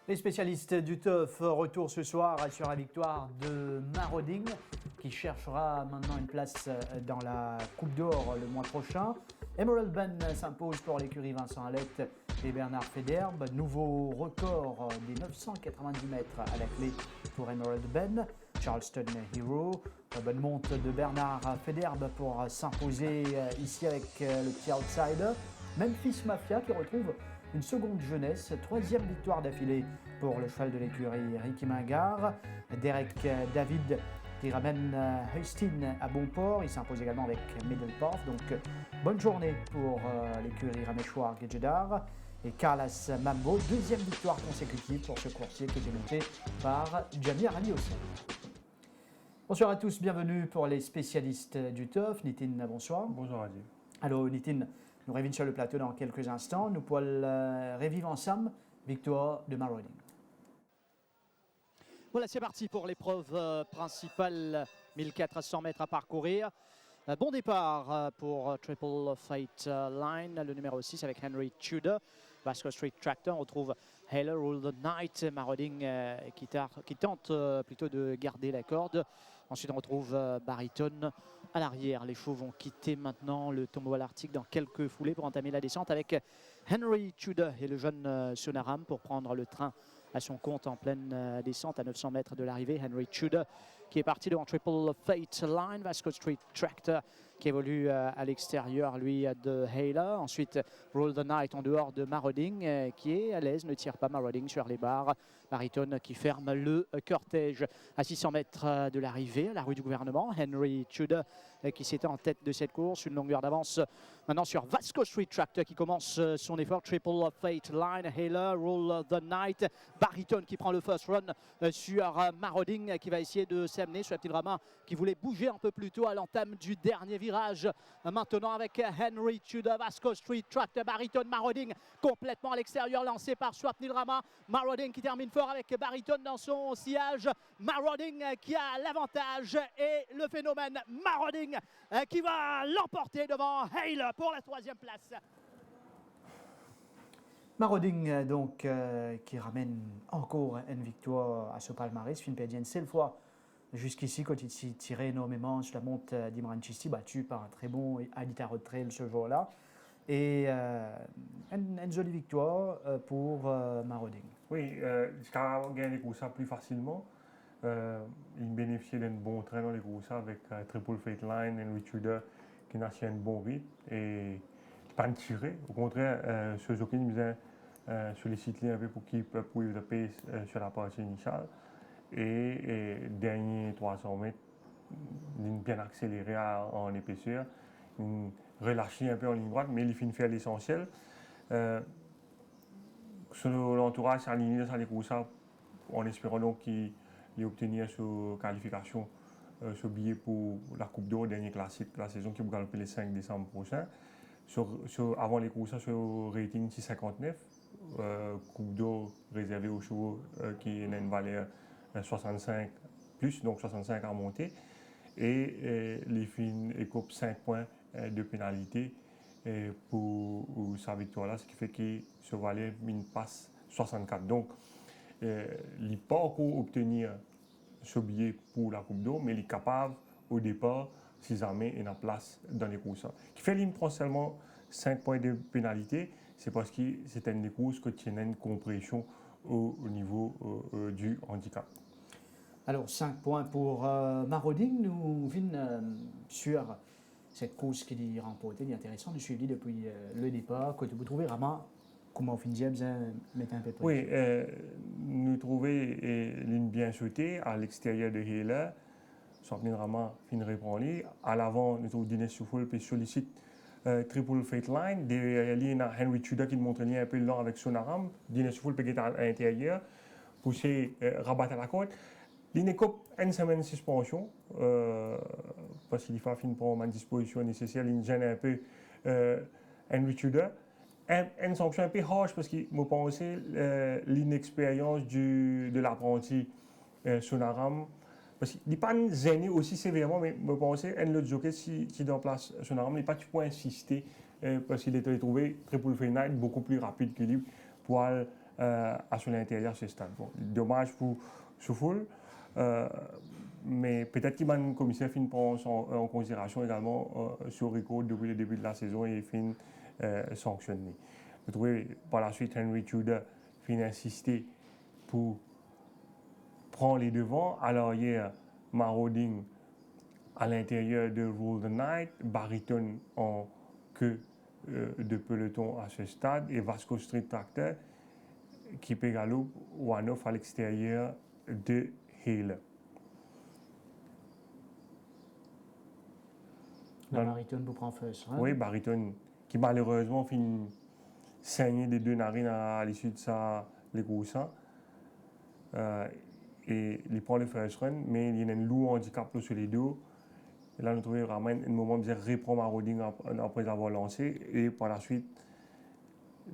Les spécialistes du TUF, retour ce soir sur la victoire de Maroding qui cherchera maintenant une place dans la Coupe d'Or le mois prochain. Emerald Ben s'impose pour l'écurie Vincent Alette et Bernard Federbe. Nouveau record des 990 mètres à la clé pour Emerald Ben. Charleston Hero, bonne monte de Bernard Federbe pour s'imposer ici avec le petit outsider. Memphis Mafia qui retrouve une seconde jeunesse, troisième victoire d'affilée pour le cheval de l'écurie Ricky Mingard. Derek David qui ramène Heustin à bon port, il s'impose également avec Middlepath, donc bonne journée pour l'écurie Raméchoir Gedjedar. Et Carlas Mambo, deuxième victoire consécutive pour ce coursier qui est monté par Jamir Ali Hossein. Bonsoir à tous, bienvenue pour les spécialistes du TUF. Nitin, bonsoir. Bonjour Adi. Allô Nitin, nous revenons sur le plateau dans quelques instants. Nous pourrons revivre ensemble victoire de Maroding. Voilà, c'est parti pour l'épreuve principale, 1400 mètres à parcourir. Bon départ pour Triple Fate Line, le numéro 6 avec Henry Tudor. Vasco Street Tractor, on retrouve Hailer Rule the Night, Maroding qui tente plutôt de garder la corde. Ensuite on retrouve Baritone à l'arrière. Les chevaux vont quitter maintenant le tombeau à l'Arctique dans quelques foulées pour entamer la descente avec Henry Tudor et le jeune Sonaram pour prendre le train à son compte en pleine descente à 900 mètres de l'arrivée. Henry Tudor qui est parti devant Triple Fate Line, Vasco Street Tractor qui évolue à l'extérieur lui de Hailer. Ensuite Roll the Night en dehors de Maroding qui est à l'aise, ne tire pas Maroding sur les barres. Baritone qui ferme le cortège à 600 mètres de l'arrivée à la rue du gouvernement. Henry Tudor qui s'était en tête de cette course, une longueur d'avance maintenant sur Vasco Street Tractor qui commence son effort. Triple Fate Line, Hailer, Roll the Night, Baritone qui prend le first run sur Maroding qui va essayer de s'amener sur la petite Rama qui voulait bouger un peu plus tôt à l'entame du dernier virage. Maintenant avec Henry Tudor, Vasco Street Tractor, Baritone, Maroding complètement à l'extérieur lancé par Swapnil Rama. Maroding qui termine fort avec Baritone dans son sillage. Maroding qui a l'avantage et le phénomène Maroding qui va l'emporter devant Hailer pour la troisième place. Maroding donc qui ramène encore une victoire à ce palmarès. Finn Pédienne, c'est le fois jusqu'ici quand il s'est tiré énormément sur la monte d'Imran Chisti, battu par un très bon Adita Trail ce jour-là. Et une jolie victoire pour Maroding. Oui, il a gagné les courses plus facilement. Il bénéficiait d'un bon train dans les courses avec Triple Fate Line et Henry Tudor qui n'a pas un bon rythme et pas tiré. Au contraire, ce jockey nous a sollicité un peu pour qu'il puisse le pace sur la partie initiale. Et dernier 300 mètres, bien accéléré en épaisseur, relâché un peu en ligne droite, mais il finit de faire l'essentiel. L'entourage s'est aligné dans les courses en espérant donc qu'il obtenir sa qualification, ce billet pour la Coupe d'Or, dernier classique de la saison qui va galoper le 5 décembre prochain. Avant les courses, sur rating 6,59, Coupe d'Or réservée aux chevaux qui a une valeur 65 plus, donc 65 à monter. Et les fins écopent 5 points de pénalité pour sa victoire-là, ce qui fait qu'il se valait une passe 64. Donc, il n'est pas encore obtenir ce billet pour la Coupe d'Or, mais il est capable au départ, si jamais il a place dans les courses. Ce qui fait qu'il prend seulement 5 points de pénalité, c'est parce que c'est une des courses qui tient une compression au niveau du handicap. Alors 5 points pour Maroding. Nous venons sur cette course qui est remportée, intéressant, nous suivi depuis le départ. Quand vous trouvez vraiment comment finit mettre un peu de pression. Oui, nous trouvons l'une bien sautée à l'extérieur de Hailer. Swapnil Rama fin reprendre. À l'avant, nous trouvons Dinesh Soufoul qui sollicite Triple Fate Line. Derrière lui, il y a Henry Tudor qui montre un peu lent avec Sonaram. Dinesh Soufoul qui est à l'intérieur, pousser, rabattre à la côte. L'INECOP a une semaine de suspension parce qu'il faut prendre une disposition nécessaire. Il gêne un peu Henry Tudor. Une sanction un peu harsh parce que je pense l'inexpérience de l'apprenti Sonaram. Parce qu'il n'est pas gêné aussi sévèrement, mais je pense qu'un autre jockey qui est en place Sonaram n'est pas insister parce qu'il était trouvé Triple Fate Night beaucoup plus rapide que lui pour à son intérieur de ce stade. Bon, dommage pour Soufoul, mais peut-être qu'il va une commissaire fin prend en considération également sur Rico depuis le début de la saison et fin sanctionné. Vous trouvez par la suite Henry Tudor fin insister pour prendre les devants. Alors hier, Marauding à l'intérieur de Rule the Night, Bariton en queue de peloton à ce stade et Vasco Street Tractor qui peut galoper one-off à l'extérieur de Hale. Bariton pour prendre first. Hein? Oui, Bariton qui malheureusement finit saigné des deux narines à l'issue de sa les courses. Et il prend le first run, mais il y a un lourd handicap sur les dos. Et là, nous trouvons vraiment un moment de reprendre Marauding après avoir lancé. Et par la suite,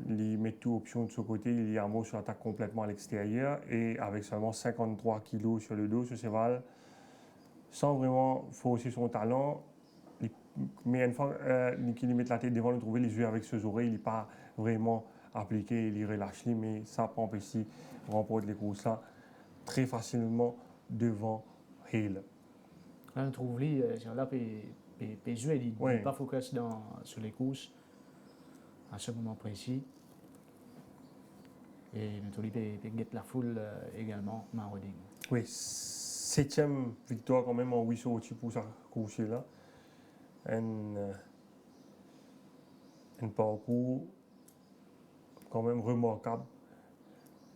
il met toute option de ce côté. Il y a un mot sur l'attaque complètement à l'extérieur. Et avec seulement 53 kg sur le dos, ce cheval, sans vraiment fausser son talent, mais une fois qu'il met la tête devant, nous trouvons les yeux avec ses oreilles. Il n'est pas vraiment appliqué, il relâche, mais ça peut empêcher de remporter les courses là très facilement devant Hale. Là, on trouve lui, là, peut jouer, il n'est pas focus sur les courses à ce moment précis. Et nous trouvons peut guetter la foule également, Marauding. Oui, 7e victoire quand même en 8 sorties pour sa course là. Un parcours quand même remarquable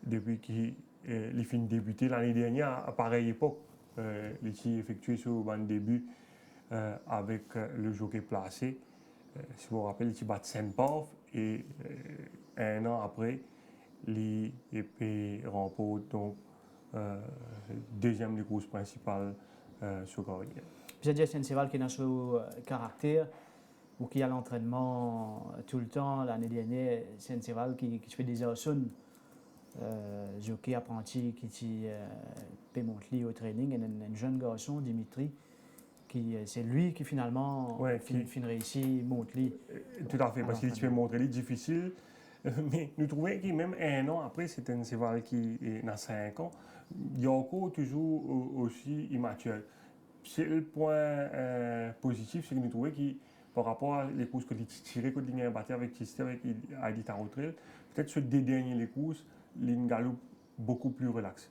depuis qu'il fin débuté l'année dernière à pareille époque. Il a effectué son début avec le jockey placé. Si vous vous rappelez, il a battu Saint-Paul et un an après, il a remporté donc deuxième des courses principales sur carrière. C'est un cheval qui est dans ce caractère ou qui a l'entraînement tout le temps. L'année dernière, c'est un cheval qui fait des heures jockey apprenti qui peut monter au training. Et un jeune garçon, Dimitri, c'est lui qui finalement fin réussi monter. Tout à fait, parce qu'il fait montrer difficile. Mais nous trouvons que même un an après, c'est un cheval qui est dans 5 ans. Il y a encore toujours aussi immature. C'est le point positif, c'est que nous trouvons que par rapport à les courses que tu tiré, que tu as battu avec Tisté, avec Adi Tarotrel, peut-être sur les dernières les courses, il galope beaucoup plus relax.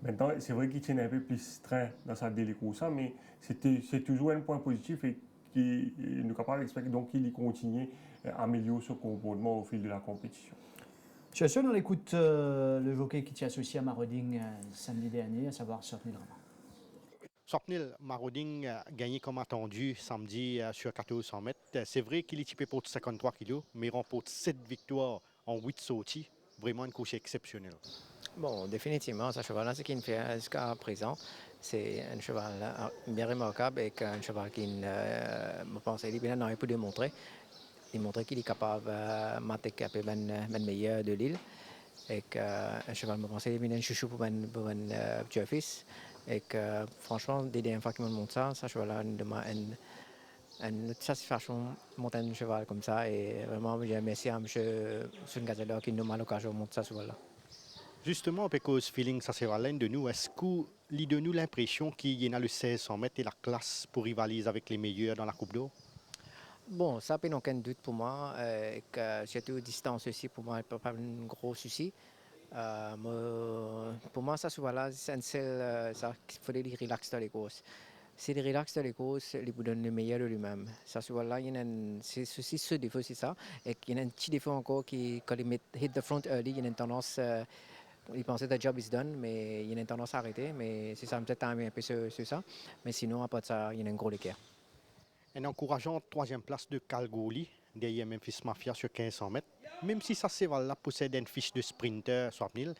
Maintenant, c'est vrai qu'il tient un peu plus train dans sa délai course, mais c'est toujours un point positif et qui nous capable d'expliquer donc qu'il continue à améliorer ce comportement au fil de la compétition. Je suis sûr qu'on écoute le jockey qui t'y associé à Marauding samedi dernier, à savoir Sortnil Rama. Sortnil, Marauding a gagné comme attendu samedi sur 1400 mètres. C'est vrai qu'il est typé pour 53 kg, mais il remporte 7 victoires en 8 sorties. Vraiment une course exceptionnelle. Bon, définitivement, ce cheval-là, ce qu'il fait jusqu'à présent, c'est un cheval bien remarquable et un cheval qui, je pense, il est bien dans pour démontrer. Il montre qu'il est capable de mettre le meilleur de l'île. Et un cheval, je pense, il est un chouchou pour un petit fils. Et que franchement, dès la dernière fois qu'il me montre ça, ce cheval-là demande une satisfaction de monter un cheval comme ça. Et vraiment, je remercie à M. Sungazeller qui nous a l'occasion de monter ça cheval-là. Justement, parce que ce feeling, ça c'est valent de nous. Est-ce qu'il donne nous l'impression qu'il y en a le 1600 mètres et la classe pour rivaliser avec les meilleurs dans la Coupe d'Or? Bon, ça n'a aucun doute pour moi. Que surtout distance aussi, pour moi, n'est pas un gros souci. Pour moi, ça voilà, c'est un seul, ça qu'il faudrait les relax dans les courses. Si les relax dans les courses, il vous donne le meilleur de lui-même. Ça voilà, il y a c'est ceci, ce défaut, c'est ça. Et il y a un petit défaut encore qui, quand il met hit the front early, il y a une tendance. Il pensait que le job is done, mais il y a une tendance à arrêter. Mais c'est ça, peut-être un peu sur ça. Mais sinon, à part ça, il y a un gros écart. Une encourageante 3e place de Kalgoorlie, derrière Memphis Mafia sur 1500 mètres. Même si ça cheval-là possède une fiche de sprinter, Sortnil,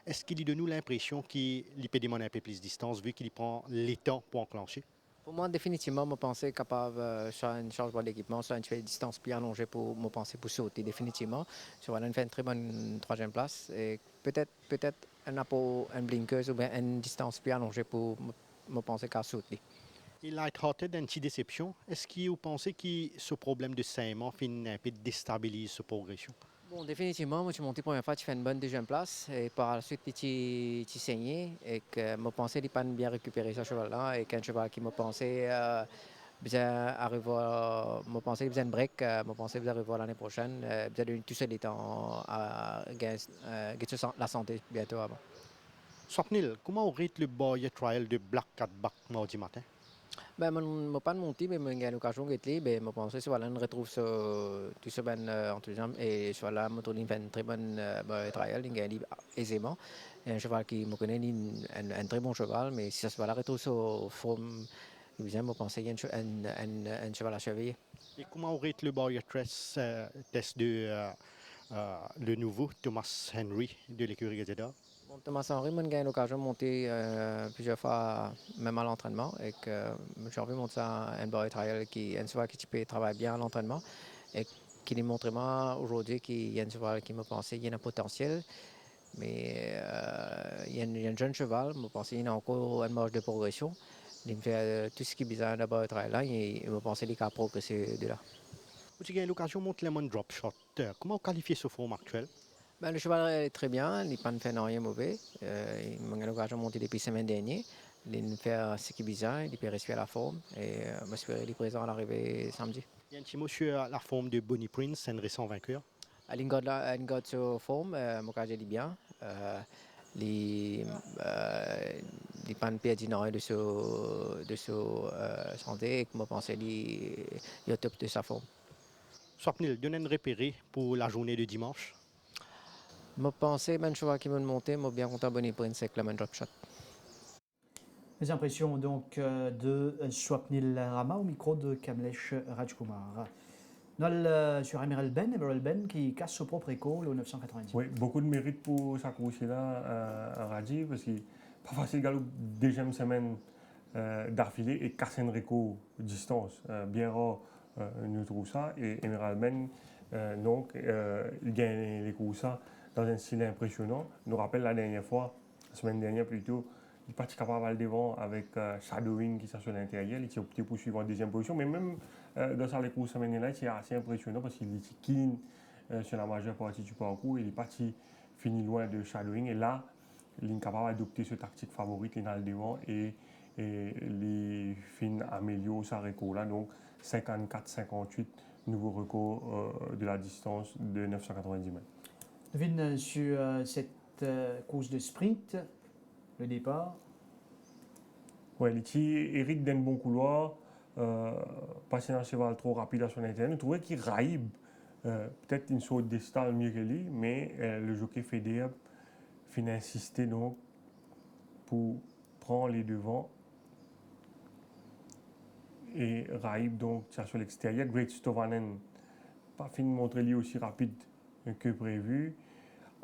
est-ce qu'il donne nous l'impression qu'il peut demander un peu plus de distance vu qu'il prend les temps pour enclencher? Pour moi, définitivement, je pense capable sur un changement d'équipement, sur une distance plus allongée pour me penser pour sauter. Définitivement, sur une fait une très bonne 3e place et peut-être un blinkers ou bien une distance plus allongée pour me penser qu'à sauter. Il a été d'une petite déception. Est-ce que vous pensez que ce problème de saignement finit un peu déstabilise sa progression? Bon, définitivement, moi, je suis monté pour première fois, tu fais une bonne deuxième place. Et par la suite, tu saigné. Et que je pensais qu'il pas bien récupérer ce cheval-là. Et qu'un cheval qui m'a pensé, bien arriver, je pensais qu'il faisait une break. Je pensais qu'il arriver l'année prochaine. Bien de tout seul étant à gagner la santé bientôt avant. Swapnil, comment aurait le boy trial de Black Cat Back mardi matin? Ben, je pas monté, mais j'ai une occasion d'être là. Ben, je pense que voilà, on retrouve tout ce ben enthousiasme et sur là, je fait une très bonne trial, il gagne aisément. Et un cheval qui me connaît, un très bon cheval, mais si ça se va retrouve sur forme, je pense qu'il y a un cheval à surveiller. Et comment aurait le boy test de le nouveau Thomas Henry de l'écurie Gazeta? Bon, Thomas Henry, j'ai eu l'occasion de monter plusieurs fois, même à l'entraînement, et que j'ai envie de monter un boy trial qui est un cheval qui peut travailler bien à l'entraînement et qui démontre aujourd'hui qu'il y a un cheval qui me pensait qu'il y a un potentiel, mais il y a un jeune cheval, je pense qu'il y a encore une marge de progression. Il me fait tout ce qui est besoin d'un boy trial là, et je pense qu'il a progressé de là. Vous avez eu l'occasion de monter le drop shot. Comment qualifier ce forme actuel? Ben, le cheval est très bien, il n'a pas fait rien de mauvais. Il m'a eu l'occasion de monter depuis la semaine dernière. Il fait ce qui est besoin, il peut respirer la forme et j'espère qu'il est présent à l'arrivée samedi. Il y a un petit mot sur la forme de Bonnie Prince, un récent vainqueur. Il garde sa forme, je dit bien. Il n'a pas perdu rien de sa santé et je pense qu'il est au top de sa forme. Swapnil, donnez un repéré pour la journée de dimanche. Je pense que le cheval qui m'a monté, je bien content Bonnie Prince avec le main drop shot. Les impressions donc de Swapnil Rama au micro de Kamlesh Rajkumar. Sur Emerald Ben qui casse son propre écho, le 990. Oui, beaucoup de mérite pour sa course-là à Raji, parce qu'il n'est pas facile de gagner deuxième semaine d'affilée et casser un record distance. Bien rare, nous trouvons ça. Et Emerald Ben, il gagne les courses dans un style impressionnant. Nous rappelle la dernière fois, la semaine dernière plutôt, il n'est pas capable d'aller devant avec Shadowing qui s'assure à l'intérieur. Il s'est opté pour suivre en deuxième position. Mais même dans sa course semaine-là, c'est assez impressionnant parce qu'il est clean sur la majeure partie du parcours. Il est parti fini loin de Shadowing. Et là, il est capable d'adopter ce tactique favorite, il est dans le devant et les fins améliorent sa record là. Donc 54-58, nouveau record de la distance de 990 mètres. Devine sur cette course de sprint, le départ. Oui, il hérite d'un bon couloir, passer un cheval trop rapide à son intérieur. Nous trouvons qu'il raïbe peut-être une sorte de style mieux que lui, mais le jockey Federer finit insister donc pour prendre les devants et raïbe donc sur l'extérieur. Great Stovanen pas fini de montrer lui aussi rapide que prévu.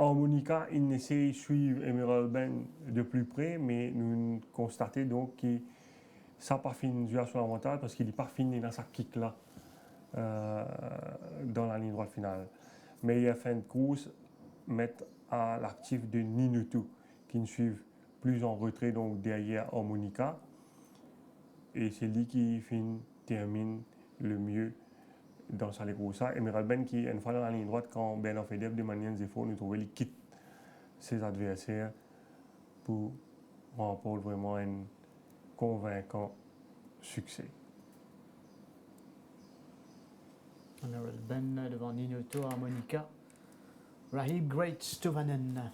Harmonica, il essaie de suivre Emerald Ben de plus près, mais nous constatons donc que ça n'a pas fini à son avantage parce qu'il n'est pas fini dans sa kick là dans la ligne droite finale. Mais il a fin de course mettre à l'actif de Ninutu qui nous suivent plus en retrait donc derrière Harmonica. Et c'est lui qui termine le mieux dans sa course. Emerald Ben qui, une fois dans la ligne droite, quand Ben Offedeb de manière zéro, nous trouvons qu'il quitte ses adversaires pour remporter vraiment un convaincant succès. Emerald Ben devant Ninutu, Harmonica. Rahib Great Stovanen.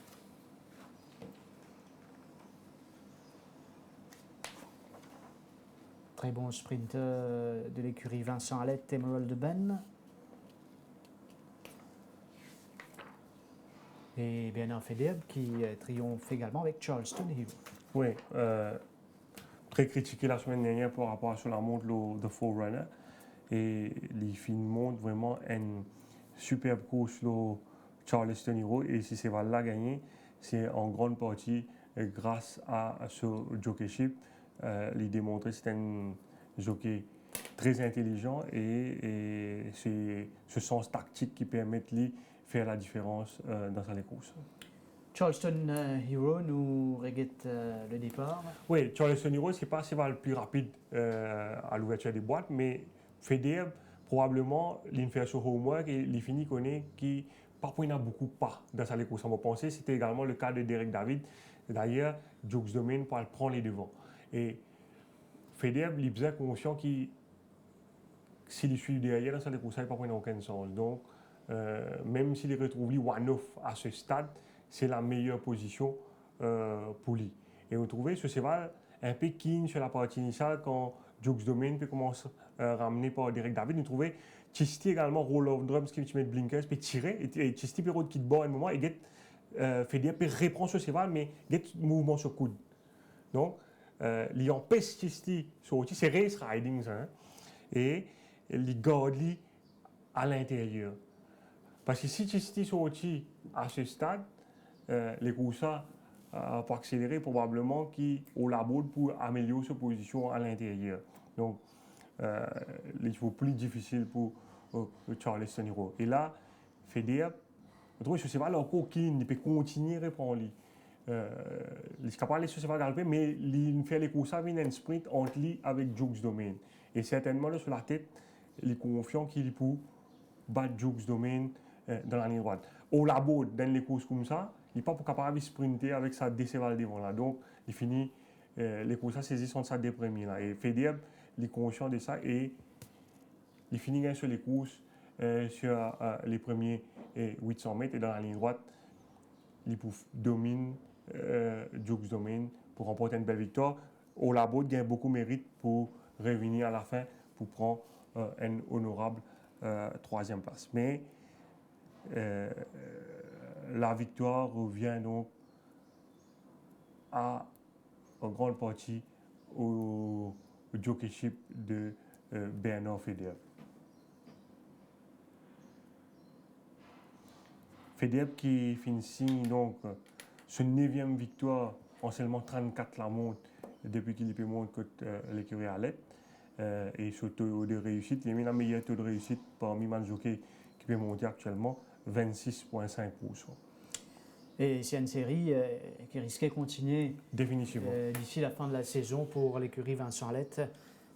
Très bon sprint de l'écurie Vincent Alette, Emerald Ben. Et Bernard Fedeb qui triomphe également avec Charleston Hero. Oui, très critiqué la semaine dernière par rapport à la montre de Forerunner. Et les films montrent vraiment une superbe course le Charleston Hero. Et si c'est là gagné, c'est en grande partie grâce à ce jockeyship. Il démontrer que c'est un jockey très intelligent et c'est ce sens tactique qui permet de lui faire la différence dans sa course. Charleston Hero nous regrette le départ. Oui, Charleston Hero, ce n'est pas le plus rapide à l'ouverture des boîtes, mais Federer, probablement, il fait son homework et il finit connaît qui parfois il y en a beaucoup pas dans sa course. On va penser, c'était également le cas de Derek David. D'ailleurs, Jokes Domain pour prendre les devants. Et Federer, il est bien conscient qu'il s'il suit derrière dans sa course, il n'a pas aucun sens. Donc, même s'il retrouve lui one-off à ce stade, c'est la meilleure position pour lui. Et vous trouvez ce cheval un peu keen sur la partie initiale quand Jokes Domain peut commencer à ramener par Derek David. Nous trouvons Chisti également roll of drums qui met blinkers peut tirer et Chisti peut quitter bord à un moment et Federer peut reprendre ce cheval mais get mouvement sur coude. Donc il empêche Chisti sur outil, c'est race riding ça, hein, et il garde lui à l'intérieur. Parce que si Chisti sur outil à ce stade, les coussins pour accélérer probablement qui au labo pour améliorer sa position à l'intérieur. Donc, il faut plus difficile pour Charleston Hero. Et là, Federer, je trouve que ce cheval encore qui il peut continuer à reprendre lui. Il est capable de se faire galoper, mais il fait les courses avec un sprint entre lui avec Jokes Domain. Et certainement là, sur la tête, il est confiant qu'il peut battre Jokes Domain dans la ligne droite. Au labo, dans les courses comme ça, il n'est pas capable de sprinter avec sa décevale devant là. Donc, il finit les courses saisissant sa des premiers là. Et Federer, il est conscient de ça et il finit sur les courses sur les premiers 800 mètres et dans la ligne droite, il domine Jokes Domain pour remporter une belle victoire. Au labo, il gagne beaucoup de mérite pour revenir à la fin pour prendre une honorable troisième place. Mais la victoire revient donc en grande partie au jockeyship de Bernard Federer. Federer qui finit donc sa 9e victoire en seulement 34 la montre depuis qu'il peut monter contre l'écurie à l'aide. Et ce taux de réussite, il a mis le meilleur taux de réussite parmi les jockeys qui peut monter actuellement, 26,5%. Et c'est une série qui risquait de continuer Définitivement. D'ici la fin de la saison pour l'écurie Vincent Lett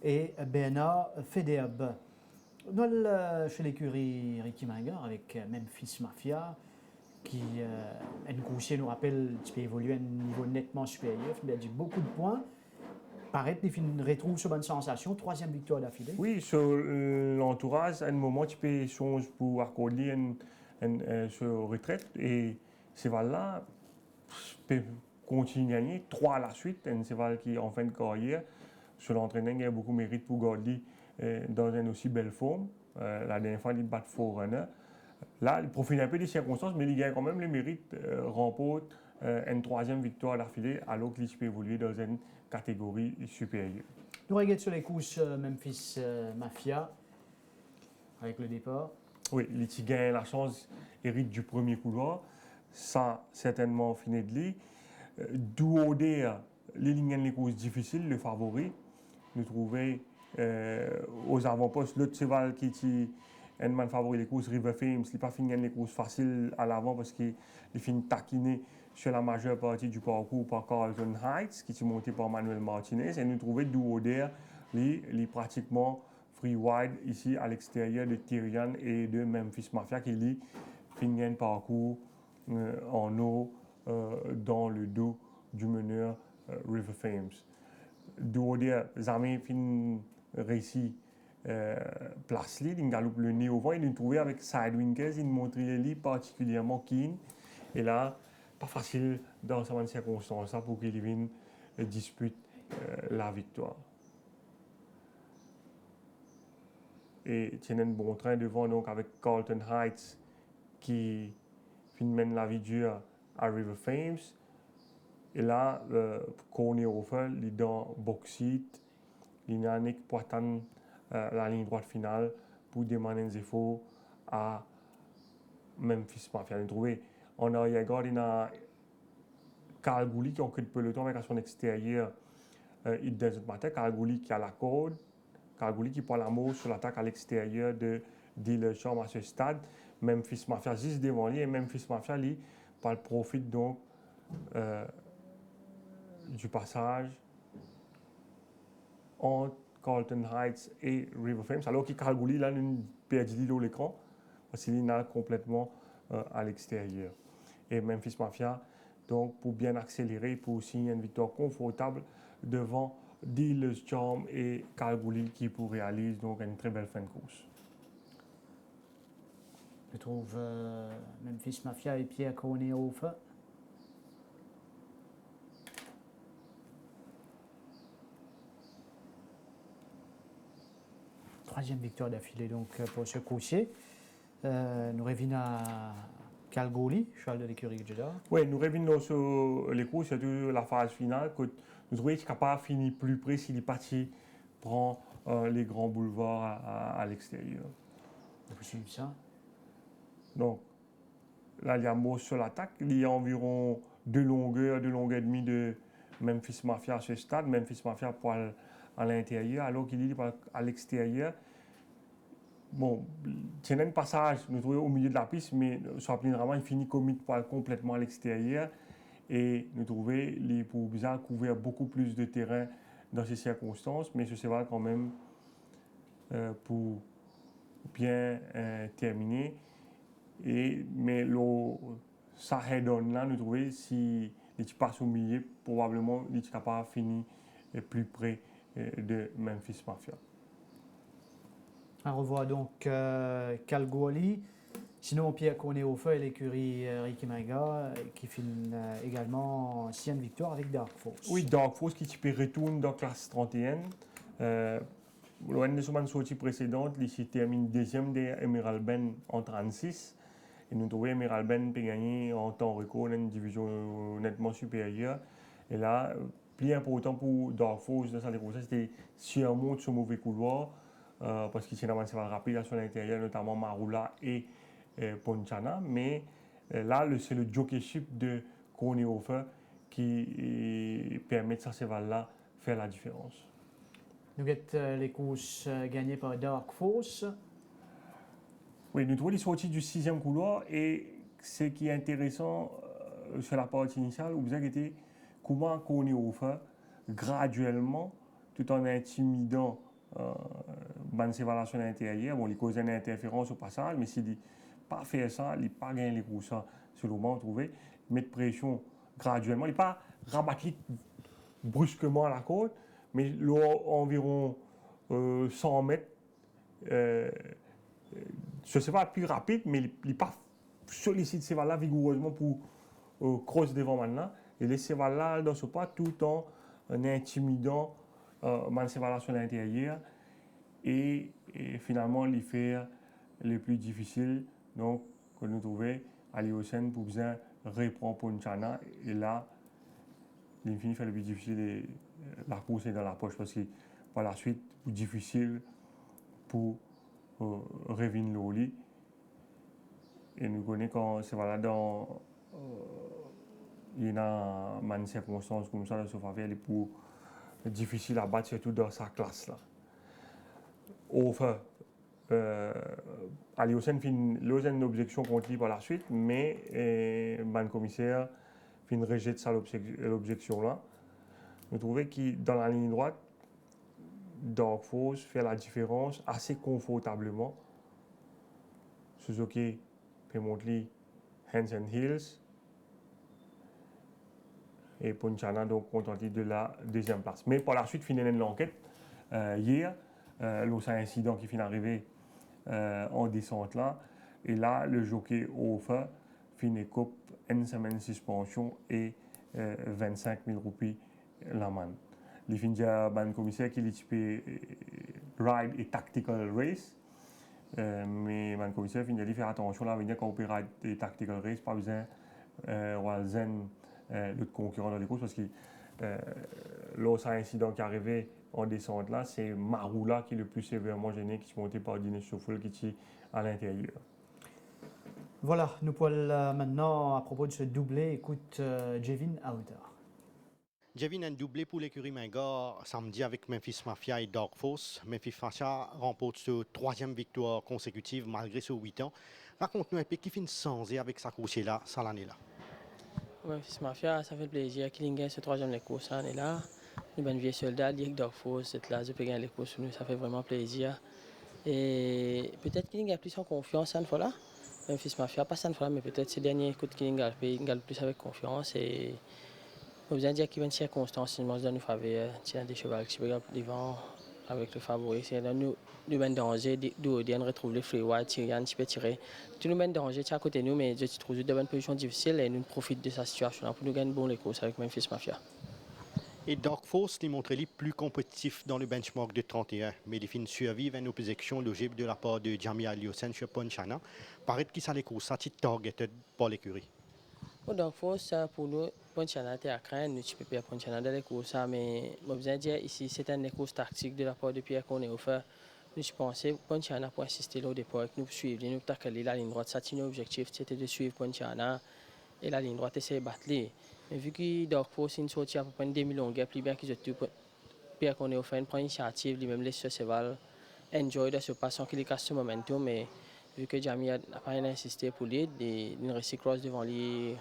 et Bernard Federer. Chez l'écurie Ricky Mager avec Memphis Mafia, qui une coursier nous rappelle qu'il peut évoluer à un niveau nettement supérieur, il a dit beaucoup de points. Paraît qu'il retrouve ce bonne sensation, 3e victoire d'affilée. Oui, sur l'entourage, à un moment, tu peux changer pour accorder une retraite et ce cheval-là peut continuer à gagner 3 à la suite. Un cheval qui est en fin de carrière, sur l'entraînement, il a beaucoup de mérite pour garder dans une aussi belle forme. La dernière fois, il bat Forerunner. Là, il profite un peu des circonstances, mais il gagne quand même le mérite, remporte une 3e victoire d'affilée, alors qu'il peut évoluer dans une catégorie supérieure. Nous regardons sur les courses Memphis Mafia, avec le départ. Oui, il gagne la chance, hérite du premier couloir. Ça, certainement, fini de lui. Douauder, les lignes de courses difficiles, le favori. Nous trouvons aux avant-postes l'autre cheval qui est un man favori les courses River Fames. Il n'a pas fini les courses faciles à l'avant parce qu'il finit taquiner sur la majeure partie du parcours par Carlton Heights, qui est monté par Manuel Martinez. Et nous trouvons Douauder, lui pratiquement free wide ici à l'extérieur de Tyrian et de Memphis Mafia, qui lui finit un parcours en eau dans le dos du meneur River Fames. Douauder, jamais fin réussi place li, il galope le nez au vent, il nous trouvait avec Sidewinkers, il montrait lui particulièrement keen. Et là, pas facile dans certaines circonstances pour qu'il vienne dispute la victoire. Et tient un bon train devant donc avec Carlton Heights qui mène la vie dure à River Fames. Et là, Kornhofer, il est dans Bauxite, il a un pour atteindre la ligne droite finale pour demander des efforts à Memphis Mafia. On a trouvé en arrière-garde, il y a Carl Gouli qui a encore le peloton avec à son extérieur. Il descend matin, Carl Gouli qui a la corde, Carl Gouli qui prend la mot sur l'attaque à l'extérieur de Dillersham à ce stade. Memphis Mafia juste devant lui et Memphis Mafia lui par le profit donc du passage entre Carlton Heights et River Fames, alors que Carl Gouli là nous perdu l'écran parce qu'il a complètement à l'extérieur. Et Memphis Mafia, donc pour bien accélérer, pour signer une victoire confortable devant Dealers Charm et Kalgoorlie qui pour réaliser donc une très belle fin de course. Je trouve Memphis Mafia et Pierre Cornet au feu. Troisième victoire d'affilée donc pour ce coursier. Nous revenons à Kalgoorlie, cheval de l'écurie Jeddah. Oui, nous revenons sur les courses, surtout la phase finale, que nous trouvons qu'il n'est pas fini plus près s'il est parti prend les grands boulevards à l'extérieur. C'est possible ça. Donc, là, il y a Moss sur l'attaque. Il y a environ 2 longueurs et demie de Memphis Mafia à ce stade. Memphis Mafia pour à l'intérieur, alors qu'il est à l'extérieur. Bon, c'est un passage, nous trouvons au milieu de la piste, mais sur vraiment, il finit commit complètement à l'extérieur. Et nous trouvons les pour bizarre couvrir beaucoup plus de terrain dans ces circonstances, mais ce va quand même pour bien terminer. Mais ça redonne là, nous trouvons, si il passe au milieu, probablement il est capable de finir plus près de Memphis Mafia. On revoit donc Kalgoorlie. Sinon, Pierre Cornet au feu et l'écurie Ricky Maiga qui finit également 6e victoire avec Dark Force. Oui, Dark Force qui retourne dans la classe 31. Loin de son sortie précédente, il termine 2e derrière Emerald Ben en 36. Et nous trouvons Emerald Ben peut gagner en temps record dans une division nettement supérieure. Et là, plus important pour Dark Force dans sa course, c'était surmonter ce mauvais couloir. Parce qu'il s'est avancé rapide sur l'intérieur, notamment Marula et Ponchana. Mais là, c'est le jockeyship de Cornet Hofer qui permet de ce cheval-là faire la différence. Nous avons les courses gagnées par Dark Force. Oui, nous trouvons les sorties du 6e couloir et ce qui est intéressant sur la partie initiale, vous avez été comment Cornet Hofer graduellement, tout en intimidant bonne séparation intérieure, bon, il cause une interférence au passage, mais s'il ne pas faire ça, il n'a pas gagné les courses sur le moment, trouvé, mettre pression graduellement, il n'est pas rabattu brusquement à la côte, mais environ 100 mètres, je ne sais pas plus rapide, mais il n'est pas sollicite ces là vigoureusement pour cross devant maintenant, et les ces là dans ce pas tout en intimidant ma séparation intérieure et finalement les faire les plus difficiles donc que nous trouvons à l'Iocène pour bien reprendre Ponchana et là il finit faire le plus difficile la course est dans la poche parce que par la suite plus difficile pour revenir l'Oli et nous connaissons quand c'est voilà dans il y a une circonstance comme ça dans ce faveur pour difficile à battre, surtout dans sa classe. Là. Enfin, Aliocène fait une objection contre lui par la suite, mais le commissaire rejette l'objection là. Nous trouvons que dans la ligne droite, Dark Force fait la différence assez confortablement. Suzuki peut montrer Hands and Heels. Et Ponchana donc contenté de la 2e place. Mais par la suite, finit l'enquête hier, l'autre incident qui finit arrivé en descente là, et là le jockey Hofer finit coupe une semaine de suspension et 25 000 roupies l'amende. Il finit déjà le commissaire qui dit ride et tactical race, mais le commissaire finit de faire attention là, quand on peut ride et tactical race, pas besoin Walzen l'autre concurrent dans les courses parce que l'autre incident qui est arrivé en descente là, c'est Marula qui est le plus sévèrement gêné, qui est monté par Dinesh Chauffeur qui est à l'intérieur. Voilà, nous pouvons maintenant, à propos de ce doublé, écoute Jevin Outer. Jevin a un doublé pour l'écurie Mingor samedi avec Memphis Mafia et Dark Force. Memphis Mafia remporte sa 3e victoire consécutive malgré ses 8 ans. Raconte-nous un peu qui finit sans avec sa course là, ça l'année là. Memphis Mafia, ça fait plaisir qu'il gagne ce 3e les courses cette année-là. Une bonne vieille soldat, avec Dark Force, cette là, je peux gagner les courses, ça fait vraiment plaisir. Et peut-être qu'il gagne plus en confiance cette fois-là. Memphis Mafia, pas cette fois, mais peut-être ces derniers coups qu'il gagne plus avec confiance. Et on besoin de dire qu'il y a une circonstance, une dans nous faveur, tiens des chevaux qui peuvent devant avec le favori. C'est là nous mène danger, d'où on retrouve le freeway, Tyrian, tu peux tirer. Tout nous mène danger, tu es à côté de nous, mais je te trouve dans une position difficile et nous profitons de sa situation pour nous gagner bon les courses avec Memphis Mafia. Et Dark Force les montre plus compétitif dans le benchmark de 31, mais il finit survivre à une opposition logique de la part de Jamie Aliosen sur Ponchana. Paraît qu'il s'allait course, ça targeted par l'écurie. Dark Force, pour nous, Ponchana était à craindre, nous peux pas Ponchana dans les courses, mais je besoin de dire ici, c'est un course tactique de la part de Pierre qu'on est offert. Nous pensons Ponchana pour assister là au départ, nous suivre, nous tacler la ligne droite. Ça, notre objectif, c'était de suivre Ponchana et la ligne droite essayer de battre. Mais vu que Dark Force est sorti à peu près une demi-longueur, plus bien qu'ils ont tout, Pierre qu'on est offert une première initiative, lui-même laisse ce cheval enjoy de ce passant qui lui casse ce momentum, mais vu que Jamie n'a pas insisté pour lui, il réussit cross devant lui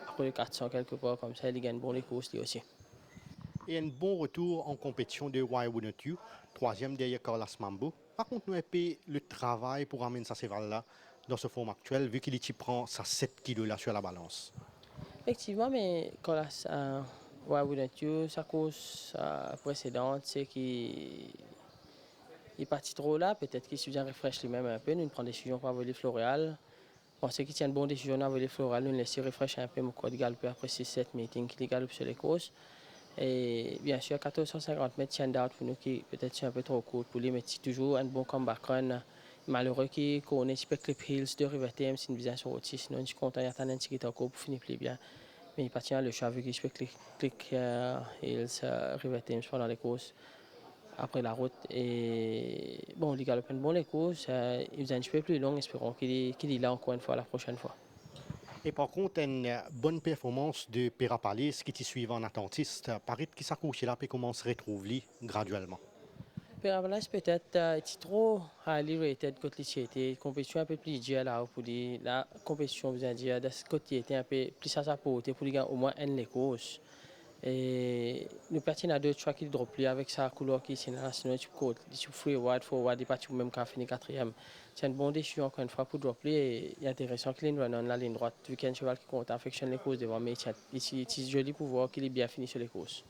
après le 400 quelque part comme ça, il gagne bon les courses lui aussi. Et un bon retour en compétition de Why Wouldn't You, troisième derrière Carlos Mambo. Par contre, nous avons le travail pour amener sa cheval-là dans ce forme actuel, vu qu'il prend sa 7 kilos là sur la balance. Effectivement, mais Carlos Why Wouldn't You, sa course précédente, c'est qu'il est parti trop là, peut-être qu'il suffit de refresh lui-même un peu, nous prend des décisions pour voler Floréal. On sait qu'il tient une bonne décision à voler Floréal, nous laisser refresh un peu mon code galoper après 6-7 meetings qu'il galope sur les courses. Et bien sûr, 1450 mètres tient d'out pour nous qui peut-être un peu trop court pour lui, mais c'est toujours un bon comeback run. Malheureux qui connaît un petit peu Clip Hills de River Thames, c'est une vision sur Otis, sinon je suis content d'attendre un petit peu encore pour finir plus bien. Mais il partit le choix vu qu'il peut Clip Hills, River Thames pendant les courses. Après la route, et bon, il galope bon les courses, il faisait un petit peu plus long, espérons qu'il est là encore une fois la prochaine fois. Et par contre, une bonne performance de Perapalis qui t'y suivait en attentiste, paraît qu'il s'accouche là et commence à retrouver graduellement. Perapalis peut-être est trop highly rated côté l'étiquette, compétition un peu plus légère là pour lui, la compétition vous dire de ce côté était un peu plus à sa portée pour lui gagner au moins un les courses. Et nous partons à deux choix qui drop lui avec sa couleur qui est national type code, type free wide forward, il parti même qu'à finir quatrième. C'est une bonne décision encore une fois pour drop lui et il est intéressant qu'il run on la ligne droite vu qu'il y a un cheval qui compte affectionne les courses devant mais c'est joli pour voir qu'il est bien fini sur les courses.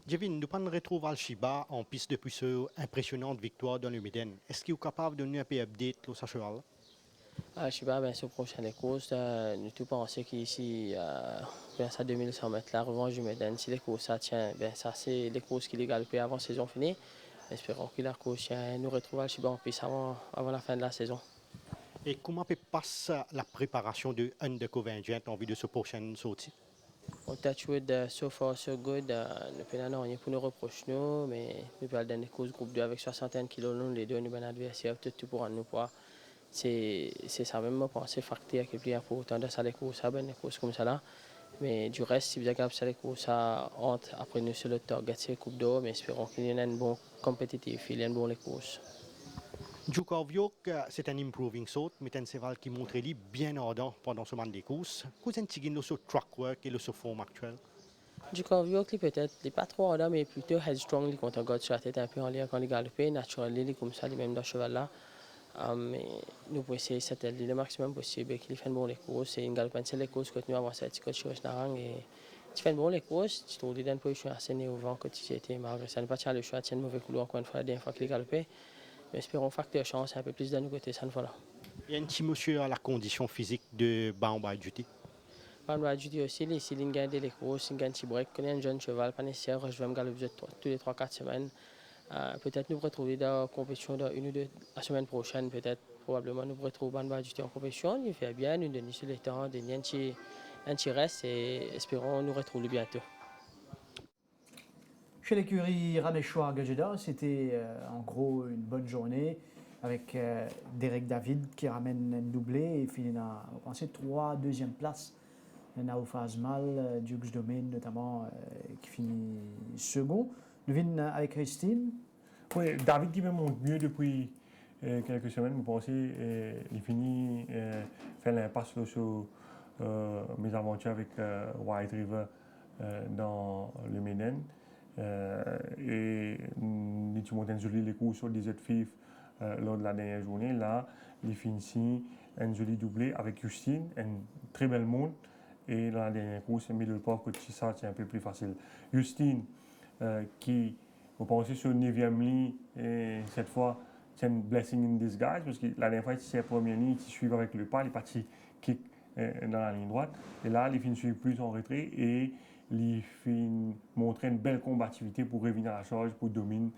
Jevin, nous pas retrouver Al-Shiba en piste depuis ce impressionnante victoire dans le Méden. Est-ce qu'il est capable de donner un peu update sur sa cheval? Je sais pas, ben, sur prochaine course, nous tout pensons qu'ici, ben, ça 2100 mètres, la revanche du Méden, si les courses ça tient, ben, ça c'est les courses qu'il a galopé avant saison finie. Espérons que la course nous retrouve à Chiba en piste avant la fin de la saison. Et comment peut passer la préparation de Undercover Agent en vue de ce prochaine sortie? On touchwood, so far so good, nous pouvons rien pour nous reprocher, nous, mais nous pouvons donner des courses groupe 2 avec 61 kg, nous les deux, nous avons un adversaire, tout pour nous poids. C'est ça même, c'est facteur qui est plus important de ça les courses, des courses comme ça là. Mais du reste, si vous avez ça les courses, ça entre après nous sur le target, c'est coupe d'or, mais espérons qu'il y ait un bon compétitif, il y ait un bon les courses. Djokovic, c'est un improving sort, mais un cheval qui montre lui bien ardent pendant ce moment des courses. Qu'est-ce que tu as sur track work et le forme actuel? Djokovic, peut-être, il n'est pas trop ardent, mais plutôt headstrong, il compte encore sur la tête un peu en l'air quand il galope, naturellement, il est comme ça, lui-même dans ce cheval-là. Mais nous pouvons essayer de le maximum possible qu'il fait bon les courses et il galope les courses que nous avons cette coach sur Narang et tu fais bon les courses, tu trouves dans une position assez néouvant que tu étais malgré ça ne pas le choix, tu as une mauvaise couleur encore une fois la dernière fois qu'il galopait. Mais espérons facteur chance un peu plus de nos côtés cette fois-là. Il y a un petit monsieur à la condition physique de Bound by Duty. Bound by Duty aussi, il gagne des courses, il gagne un petit break, il connaît un jeune cheval, pas nécessaire, je vais me galoper tous les 3-4 semaines. Peut-être nous retrouver dans la compétition dans une ou deux la semaine prochaine, peut-être probablement nous retrouver Bound by Duty en compétition, il fait bien, nous donner sur les temps, donner un petit reste et espérons nous retrouver bientôt. Chez l'écurie Raméchoir Gajeda, c'était en gros une bonne journée avec Derek David qui ramène un doublé et finit dans, on pensait, 3 deuxième places. Naouf Azmal, Dukes Domain notamment, qui finit second. Nous venons avec Christine. Oui, David qui me monte mieux depuis quelques semaines, vous pensez, il finit faire l'impasse sur mes aventures avec White River dans le Méden. Et il monte un joli les coups sur 17 FIF lors de la dernière journée. Là, il finit un joli doublé avec Justine, une très belle montre. Et dans la dernière course, Middle Park, ça c'est un peu plus facile. Justine, qui, vous pensez sur le 9e ligne, et cette fois, c'est une blessing in disguise, parce que la dernière fois, c'est la première ligne, il suivait avec le pas, il est parti kick dans la ligne droite. Et là, il finit suivre plus en retrait et il finit montrer une belle combativité pour revenir à la charge, pour dominer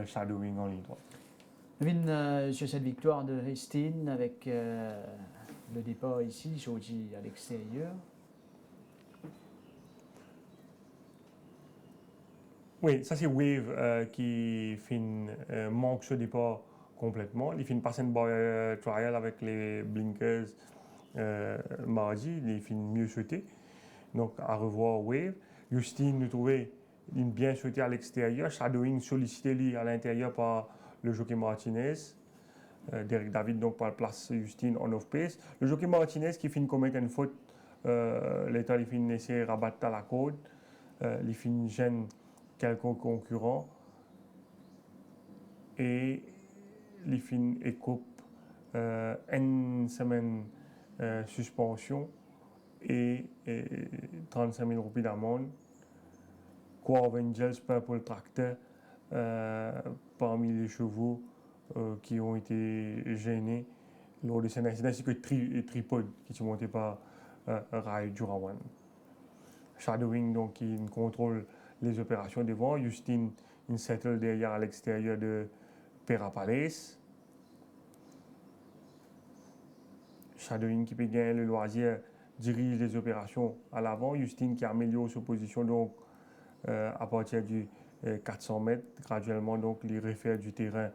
Shadowing en ligne droite. Sur cette victoire de Hastings avec le départ ici, sorti à l'extérieur. Oui, ça c'est Wave qui manque ce départ complètement. Il finit passer une trial avec les blinkers mardi, il finit mieux sauter. Donc à revoir Wave. Justine nous trouvait bien sauté à l'extérieur. Shadowing sollicité lui à l'intérieur par le jockey Martinez. Derek David donc par place Justine on off pace. Le jockey Martinez qui finit commettre une faute. L'état il finit essayer de rabattre à la corde. Il finit gêne quelques concurrents et les fins écope une semaine suspension et 35 000 roupies d'amende. Core Angels Purple Tractor parmi les chevaux qui ont été gênés lors de cet incident, ainsi que Tripod qui sont montés par Rai Jurawan. Shadowing donc qui contrôle les opérations devant. Justine in settle derrière à l'extérieur de Perapales. Shadowing qui peut gagner le loisir dirige les opérations à l'avant. Justine qui améliore sa position donc à partir du 400 mètres. Graduellement donc il réfère du terrain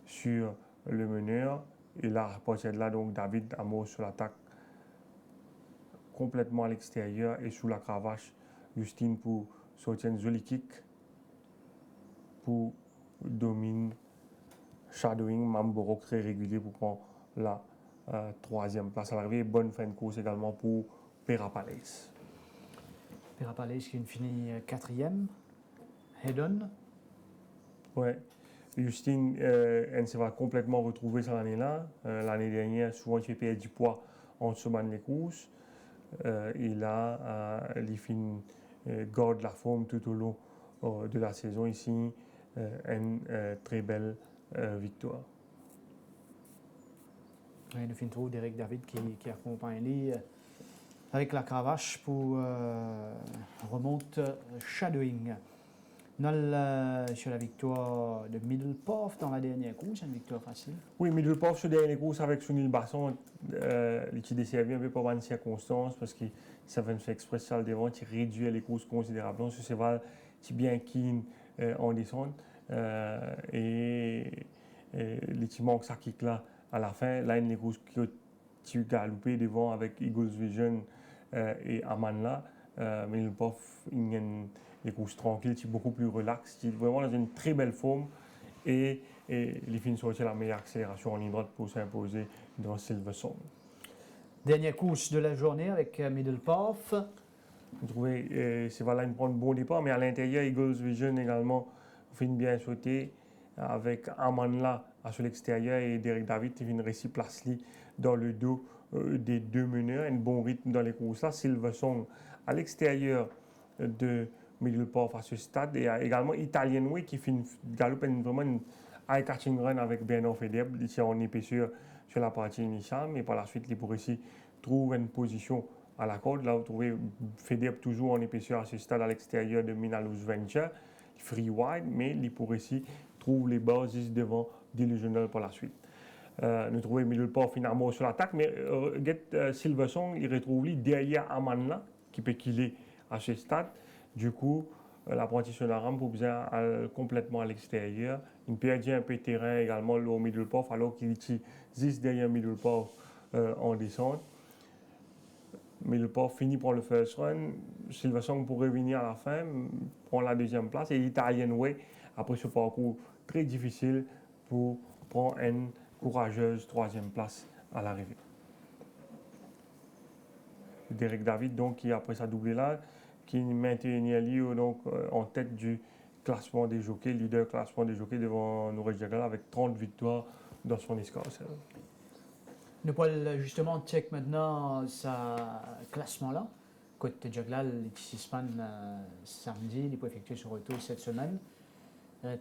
sur le meneur. Et là à partir de là donc David amorce sur l'attaque complètement à l'extérieur et sous la cravache. Justine pour sortir une jolie kick pour dominer Shadowing, Mamborok très régulier pour prendre la 3e place à l'arrivée. Bonne fin de course également pour Perapales. Perapales qui finit 4e. Hedon. Ouais. Justine, elle se va complètement retrouver cette année-là. L'année dernière, souvent, il fait perdre du poids en semaine les courses. Et là, il finit garde la forme tout au long de la saison ici. Une très belle victoire. Oui, le fin trop Derek David qui accompagne lui avec la cravache pour remonte Shadowing. Sur la victoire de Middle Path dans la dernière course, une victoire facile. Oui, Middle Path sur la dernière course avec Sunil Basson, il s'est desservi un peu par une circonstance parce que ça va faire exprès ça le devant, il réduit les courses considérablement. Ce cheval, c'est bien keen en descente et il manque ça kick là à la fin. Là, il y a les courses qui ont galopé devant avec Eagles Vision et Amanla. Middle Path, il y a les courses tranquilles, c'est beaucoup plus relax, c'est vraiment dans une très belle forme et les fins sortir la meilleure accélération en ligne droite pour s'imposer dans Silver Song. Dernière course de la journée avec Middle Path. Vous trouvez, c'est voilà, il prend un bon départ, mais à l'intérieur, Eagles Vision également finit bien sauter avec Amanla sur l'extérieur et Derek David qui vient réussir place dans le dos des deux meneurs, un bon rythme dans les courses là. Silver Song à l'extérieur de Middle Path à ce stade et également Italian Way qui finit galoper vraiment une eye-catching run avec Bernard Fedeb ici en épaisseur sur la partie initiale, mais par la suite il pourrait ici trouver une position à la corde. Là vous trouvez Fedeb toujours en épaisseur à ce stade à l'extérieur de Minalus Venture, free wide, mais il pourrait ici trouver les bases devant Delusional par la suite. Nous trouvons Middle Path finalement sur l'attaque, mais Silver Song il retrouve lui derrière Amanla qui peut killer à ce stade. Du coup, l'apprenti sur la rampe pour bien complètement à l'extérieur. Il perd un peu de terrain également au Middle Path alors qu'il utilise derrière Middle Path en descente. Middle Path finit pour le first run. Silver Song pour revenir à la fin, prend la 2e place. Et Italian Way, après ce parcours très difficile, pour prendre une courageuse 3e place à l'arrivée. Derek David, donc, qui après sa doublée là, qui maintenait lui donc en tête du classement des jockeys, leader classement des jockeys devant Norwich Jagal avec 30 victoires dans son escarcelle. Nous pourrons justement check maintenant sa classement là. Côté Jaglal, les Tispan samedi, il peut effectuer son retour cette semaine.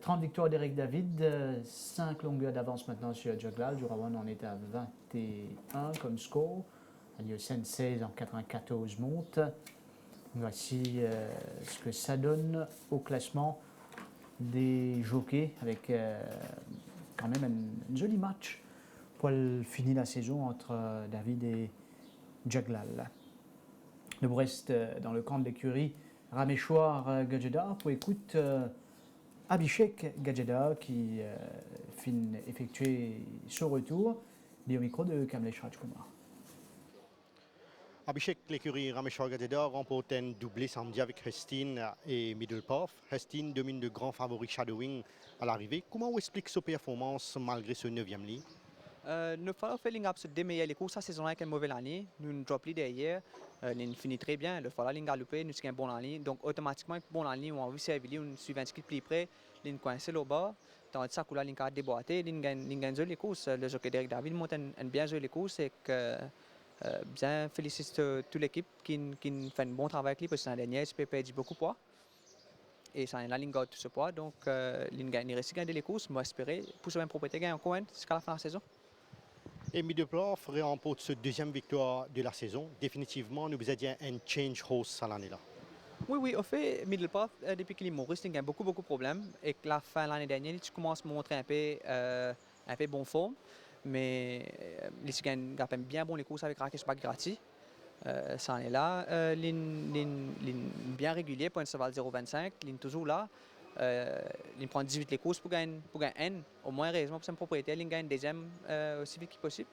30 victoires d'Eric David, 5 longueurs d'avance maintenant sur Jaglal. Jurawan en est à 21 comme score. Aliocen 16 en 94 monte. Voici ce que ça donne au classement des jockeys avec quand même un joli match pour finir la saison entre David et Jaglal. Le reste dans le camp de l'écurie Rameshwar Gajeda pour écoute Abhishek Gajeda qui finit effectuer son retour. Et au micro de Kamlesh Rajkumar. Abhishek, l'écurie Rameshwar Gajeda remporte un doublé samedi avec Hestin et Middlepath. Hestin domine de grands favoris Shadowing à l'arrivée. Comment on explique sa performance malgré ce 9e ligne? Nous avons fait se démeiller les courses cette saison avec une mauvaise année. Nous nous drop derrière. Nous finit très bien. Le fois là, nous galopé, nous sommes bon en ligne. Donc automatiquement, bon en ligne, on a vu servir, on suit 20 plus près, nous coincé là bas. Dans ça, nous avons déboîté, nous gagnons les courses. Le jockey Derek David monte un bien joué les courses et que bien félicite toute l'équipe qui fait un bon travail avec lui parce que l'année dernière, il peut beaucoup de poids. Et ça, la ligne garde tout ce poids. Donc, il reste gagner les courses. Moi, espérer pour ce même propriété gagner encore jusqu'à la fin de la saison. Et Middlepath remporte sa 2e victoire de la saison. Définitivement, nous vous dit un change horse à l'année là. Oui, au fait, Middlepath, depuis qu'il est mort, il a beaucoup de problèmes. Et que la fin de l'année dernière, il commence à montrer un peu bonne forme. Mais il gagne bien bon les courses avec Rakesh Bhagrati. Ça en est là. Il est bien régulier pour un cheval 0,25. Il est toujours là. Il prend 18 les courses pour gagner N. Au moins, raison pour son propriétaire, il gagne deuxième aussi vite que possible.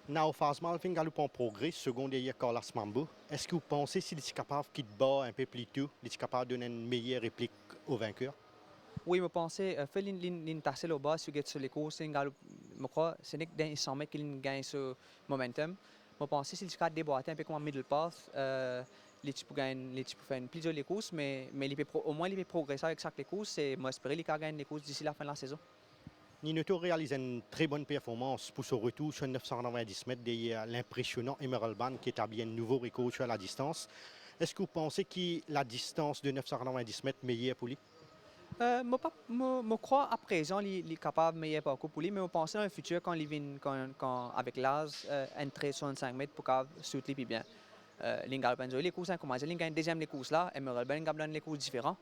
Now, Fazmal fait un en progrès, second derrière Carlos Mambo. Est-ce que vous pensez qu'il est capable de battre un peu plus tôt, il est capable de donner une meilleure réplique au vainqueur? Oui, je pense que tasser le bas sur les courses, je crois que c'est dans 100 mètres qu'il gagne ce momentum. Je pense que s'il est capable de déboîter un peu comme un middle path, il peut faire plusieurs les courses, mais au moins il peut progresser avec chaque les courses et moi j'espère qu'il gagne les courses d'ici la fin de la saison. Ninoto réalise une très bonne performance pour son retour sur 990 mètres derrière l'impressionnant Emerald Band qui établit un nouveau record sur la distance. Est-ce que vous pensez que la distance de 990 mètres est meilleure pour lui? Je crois à présent qu'il est capable de meilleur parcours pour lui, mais je pense dans le futur quand il vient avec l'âge, entrer 65 mètres pour qu'il saute lui bien. L'Ingal Benzo, les courses, comment il gagne deuxième les courses là, Emerald Band gagne les courses différents.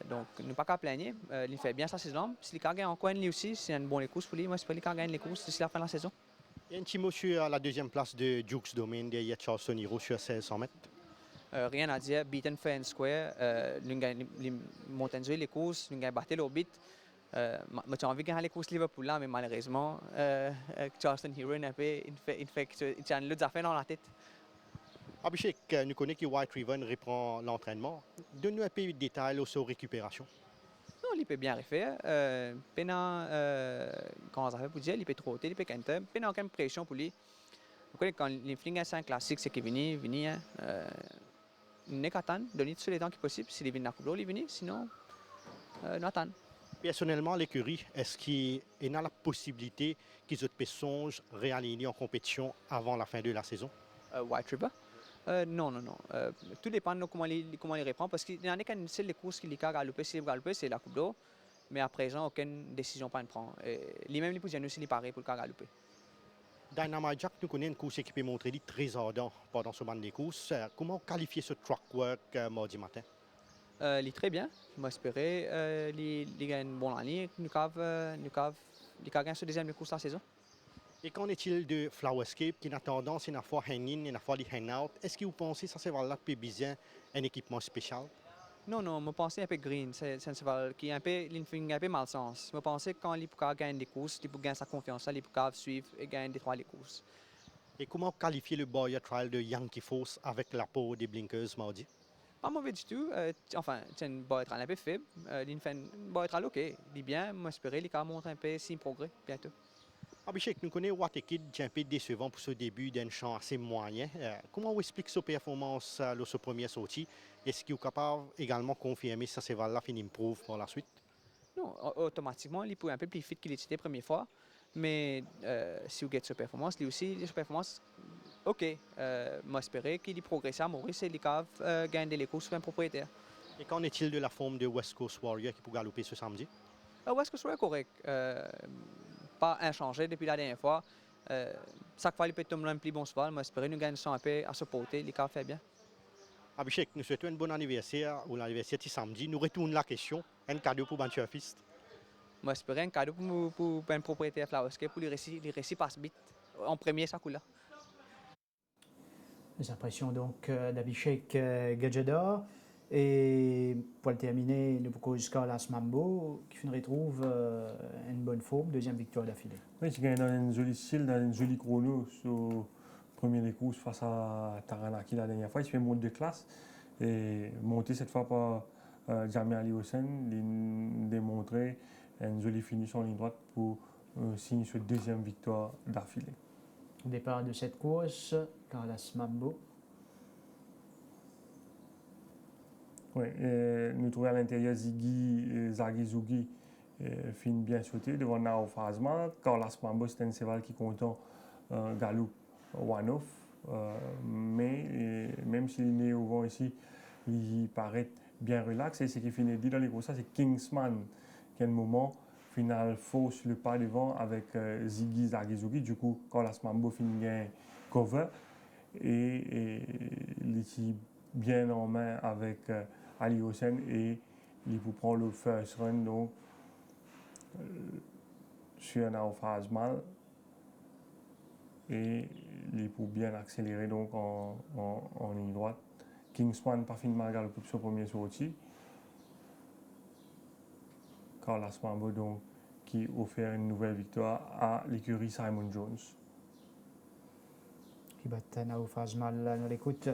Donc, nous ne pas qu'à plaigner. Il fait bien sa saison. S'il gagne encore lui aussi, c'est un bon les courses pour lui. Moi, j'espère qu'il gagne les courses d'ici la fin de la saison. Il y a un petit mot sur la 2e place de Dukes Domain derrière Charleston Hero sur 1600 mètres. Rien à dire. Beaten fair and square. Il monte les courses, il gagne battu l'orbite. J'ai envie de gagner les courses Liverpool là, mais malheureusement, Charleston Hero il a un autre affaire dans la tête. Abhishek, nous connaissons que White Ribbon reprend l'entraînement. Donne-nous un peu de détails sur récupération. Non, il peut bien refaire. Quand ça fait pour dire, il peut trotter, il peut canter. Il n'y a aucune pression pour lui. Vous connaissez quand les flings sont classiques, c'est qu'il vient. Il n'est qu'à attendre, donner tous les temps qui est possible. S'il vient dans la coupe, il vient. Sinon, nous attendons. Personnellement, l'écurie, est-ce qu'il y a la possibilité qu'ils aient songe réaligner en compétition avant la fin de la saison? White River? Non. Tout dépend de comment il reprend. Parce qu'il y en a qu'une seule course qu'il a galopé, c'est la Coupe d'eau. Mais à présent, aucune décision pas à prendre. Lui-même, il peut dire aussi pareil pour le galoper. Dynamite Jack, nous connaissons une course qui peut montrer très ardent pendant ce banc de courses. Comment qualifier ce track work mardi matin? Il est très bien. Je m'espérais. Il gagne une bonne ligne. Il gagne ce deuxième course de la saison. Et qu'en est-il de Flowerscape qui a tendance à fois hang-in et à fois hang-out? Est-ce que vous pensez que ça c'est là peut bien un équipement spécial? Non, je pensais un peu green. C'est un cheval qui est un peu malsens. Je pensais que quand il peut gagner des courses, il peut gagner sa confiance, il peut suivre et gagner des 3 les courses. Et comment qualifier le Boyer Trial de Yankee Force avec la peau des blinkers mardi? Pas mauvais du tout. C'est un Boyer Trial un peu faible. Il fait un Boyer Trial ok. Il est bien. J'espérais qu'il montre un peu si progrès bientôt. Abhishek, nous connaissons Watekid, qui est un peu décevant pour ce début d'un champ assez moyen. Comment on explique sa performance lors de sa première sortie? Est-ce qu'il est capable également de confirmer que ce cheval-là finit improve par la suite? Non, automatiquement, il peut un peu plus vite qu'il était la première fois. Mais si vous avez cette performance, lui aussi, cette performance, ok, j'espère qu'il progresse à Maurice et qu'il gagne les courses sur un propriétaire. Et qu'en est-il de la forme de West Coast Warrior qui peut galoper ce samedi? Est-ce que c'est correct? Pas inchangé depuis la dernière fois. Chaque fois, il peut tomber un plus bon cheval. J'espère qu'il nous gagne un peu à ce porter, il fait bien. Abhishek, nous souhaitons un bon anniversaire ou l'anniversaire de samedi. Nous retournons la question. Un cadeau pour Bantu Fist. J'espère un cadeau pour un propriétaire Flowerske pour les récits passe vite en premier, ça coule là. Les impressions donc d'Abhishek Gajador. Et pour le terminer, le Bukos Carlos Mambo qui retrouve une bonne forme, deuxième victoire d'affilée. Oui, il gagne dans une jolie style, dans une jolie chrono sur premier des courses face à Taranaki la dernière fois. Il se fait monter de classe et monté cette fois par Jamie Ali Hossein. Il démontré une jolie finition en ligne droite pour signer sa deuxième victoire d'affilée. Au départ de cette course, Carlos Mambo. Oui, nous trouvons à l'intérieur Ziggy Zaghi finit bien sauté devant Nao Fazma. Carlos Mambo, c'est un cheval qui compte Galop one-off. Mais même s'il est au vent ici, il paraît bien relax. Et ce qui finit dit dans les courses, c'est Kingsman qui, à un moment, final, fausse le pas devant avec Ziggy Zaghi. Du coup, Carlos Mambo finit bien cover. Et il est bien en main avec Ali Hossein et il vous prend le first run donc sur un phase mal et il peut bien accélérer donc en ligne droite. Kingsman pas finalement galopé sur premier sorti. Carlos Mambo donc qui offert une nouvelle victoire à l'écurie Simon Jones. Qui bat Nao Fazmal dans l'écoute.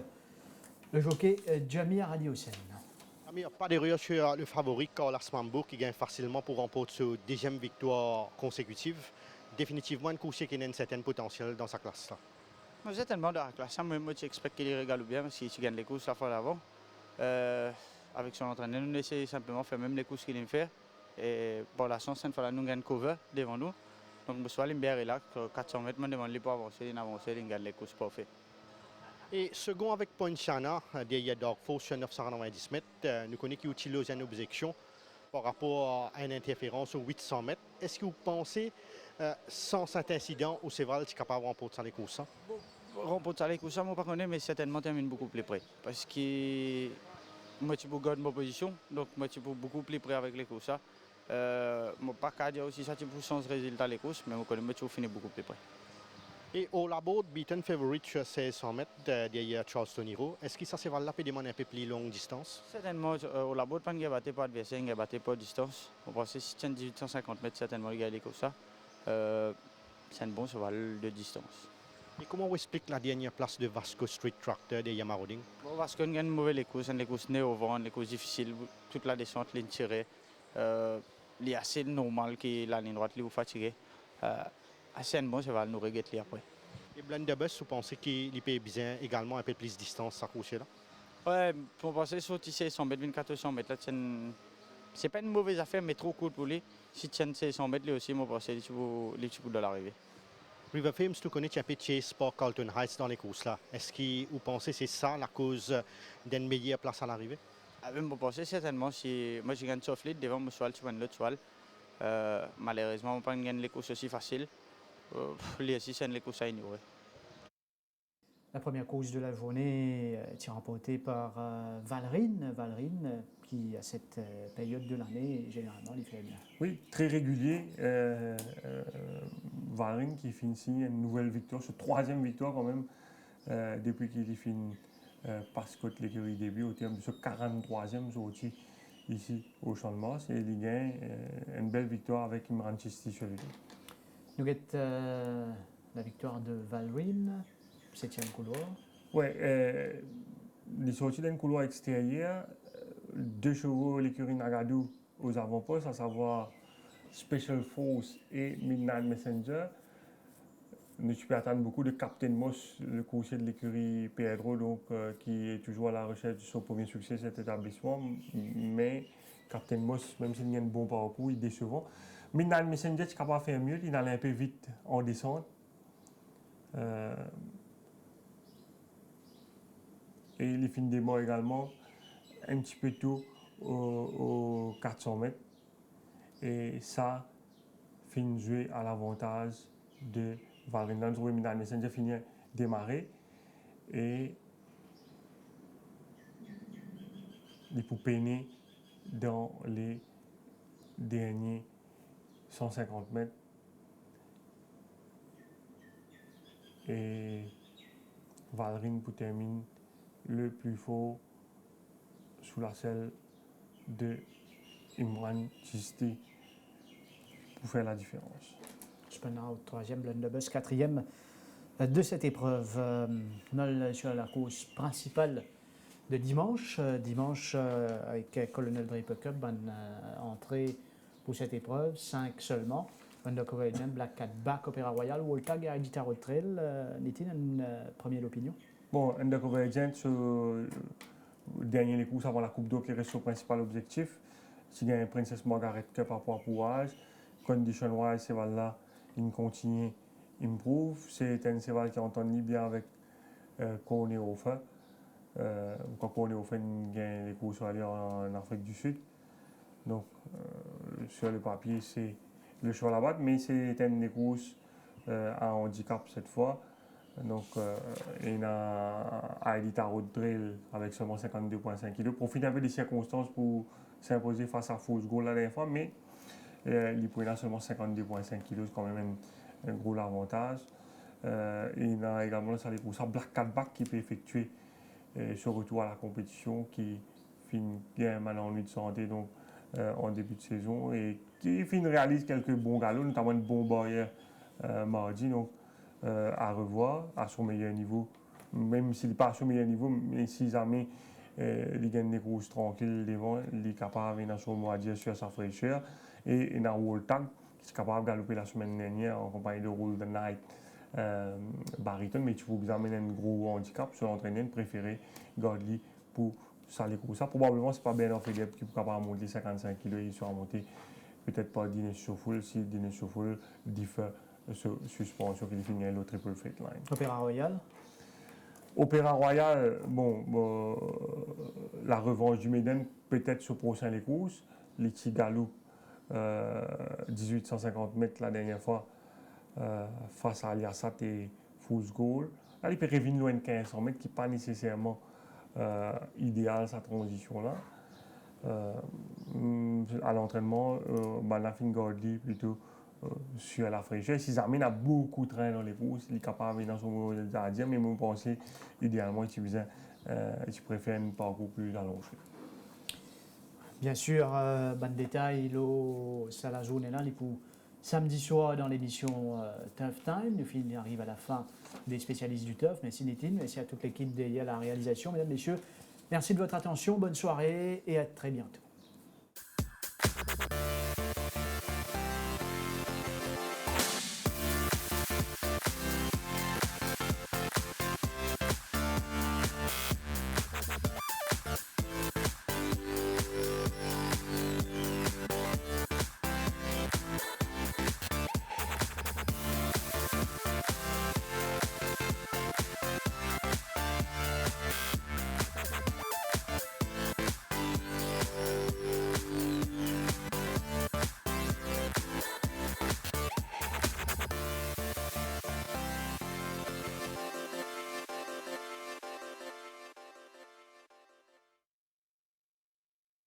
Le jockey Jamir Ali Hossein. Pas d'erreur sur le favori Carlos Mambo qui gagne facilement pour remporter sa deuxième victoire consécutive. Définitivement une course qui a un certain potentiel dans sa classe. Moi, certainement dans la classe. Moi, j'espère qu'il régale bien parce qu'il gagne les courses la fois d'avant. Avec son entraîneur, nous essayons simplement de faire même les courses qu'il aime faire. Et pour la chance, cette fois-là, nous gagnons cover devant nous. Donc, je suis bien relax. 400 mètres, je demande pour avancer, il gagne les courses parfaites. Et second avec Poinciana, derrière Dark Force sur 990 mètres, nous connaissons qu'il utilise une objection par rapport à une interférence aux 800 mètres. Est-ce que vous pensez, sans cet incident, au cheval est capable de remporter les courses? Remporter les courses, je ne connais pas, mais certainement termine beaucoup plus près. Parce que moi, je garde ma position, donc moi, je suis beaucoup plus près avec les courses. Je ne peux pas dire aussi ça, tu peux changer le résultat des courses, mais je finis beaucoup plus près. Et au labo, beaten favorite sur 1600 mètres derrière Charleston Hero. Est-ce que ça se va là peut demander un peu plus longue distance? Certainement, au labo, il n'y a pas d'adversaire, il n'y a pas de distance. On pense que si tu as 1850 mètres, certainement, il y a des courses. C'est un bon cheval de distance. Et comment vous expliquez la dernière place de Vasco Street Tractor de Yamaroding? Bon, Vasco a une mauvaise course, les courses nées au vent, les courses difficiles, toute la descente, ligne tirée. Il est assez normal que la ligne droite lui fatiguée. Assez un bon cheval, nous regrette après. Et Blunderbuss, vous pensez qu'il peut bien également un peu plus de distance à coucher là? Ouais, pour passer sur 100 mètres, 2400 mètres, là, c'est pas une mauvaise affaire, mais trop court pour lui. Si tu as 100 mètres, lui aussi, moi, je pense qu'il est de l'arrivée. River Fames, tu connais un peu chase par Carlton Heights dans les courses là. Est-ce que vous pensez que c'est ça la cause d'une meilleure place à l'arrivée? Je pense certainement. Si moi, je gagne soft lead devant mon cheval, tu vois l'autre cheval. Malheureusement, on ne peut pas gagner les courses aussi faciles. Les aussi, c'est les courses à ignorer. La première course de la journée est remportée par Valrine. Valrine qui, à cette période de l'année, généralement, il fait bien. Oui, très régulier. Valrine qui finit une nouvelle victoire, sa troisième victoire quand même, depuis qu'il finit parce que l'écurie début au terme de ce 43e sorti ici au Champ de Mars. Et il gagne une belle victoire avec Imran Chisti sur lui. Nous avons la victoire de Valrine, 7e couloir. Oui, il est sorti d'un couloir extérieur, 2 chevaux l'écurie Nagadou aux avant-postes, à savoir Special Force et Midnight Messenger. nous peux attendre beaucoup de Captain Moss, le coursier de l'écurie Pedro, donc, qui est toujours à la recherche de son premier succès, cet établissement. Mais Captain Moss, même s'il y a un bon parcours, il est décevant. Midnight Messenger est capable de faire mieux, il allait un peu vite en descente. Et il finit des morts également un petit peu tôt aux 400 mètres. Et ça finit jouer à l'avantage de Valgrind. Dans le Midnight Messenger finit démarrer et il peut peiner dans les derniers 150 mètres. Et Valgrind pour terminer le plus fort sous la selle de Imran Chisti pour faire la différence. Spenau, troisième, Blunderbuss, quatrième de cette épreuve. Nol sur la course principale de dimanche. Dimanche, avec Colonel Draper Cup, bonne entrée pour cette épreuve, 5 seulement. Undercover Agent, Black Cat Back, Opéra Royal, Woltag et Edita Road Trail. Nitin, une première opinion? Bon, Undercover Agent, dernier les courses avant la Coupe d'eau qui reste son principal objectif. Si gagne Princess Margaret Cup à Poix-Pourrage, Condition Wise, c'est là, il continue, improve. C'est un cheval qui entend bien avec Corné Hofer. Quand Corné Hofer gagne les courses en Afrique du Sud. Donc, sur le papier, c'est le cheval à battre, mais c'est une des courses à handicap cette fois. Donc, il y a Edita Road Trail avec seulement 52,5 kg. Profite un peu des circonstances pour s'imposer face à Fausse Goal la dernière fois, mais il prend seulement 52,5 kg, c'est quand même un gros avantage. Il y a également ça, les courses à Black Cat Back qui peut effectuer ce retour à la compétition, qui finit bien mal en nuit de santé donc, en début de saison et qui réalise quelques bons galops, notamment une bonne barrière mardi. Donc, à revoir à son meilleur niveau, même s'il n'est pas à son meilleur niveau, mais si jamais il gagne des courses tranquilles devant, il est capable de son mot à dire sur sa fraîcheur. Et il y a Woltag qui est capable de galoper la semaine dernière en compagnie de Roll the Night Barrington, mais tu vous amène un gros handicap sur l'entraîneur préféré Godly pour ça les courses. Probablement c'est pas Bernard Philippe qui est capable de monter 55 kg, il sera monté peut-être pas Dines Chaufoul si Dines Chaufoul diffère suspension qui définit le Triple Freight Line. Opéra Royal. Opéra Royal, la revanche du Méden, peut-être sur prochain les courses. Les petits galops, 1850 mètres la dernière fois, face à Aliasat et Fausse Goal. Là, il peut revenir loin de 1500 mètres, qui n'est pas nécessairement idéal, sa transition-là. À l'entraînement, Banafin Gordly plutôt sur la fraîcheur. Si Zamine a beaucoup de train dans les courses, il est capable de dans son mot à dire, mais moi, je pense idéalement, tu préfères un parcours plus allongé. Bien sûr, bon détail, ça la zone est là, pour samedi soir dans l'édition Tough Time. Le film arrive à la fin des spécialistes du Tough. Merci Nitin, merci à toute l'équipe derrière la réalisation. Mesdames, Messieurs, merci de votre attention, bonne soirée et à très bientôt.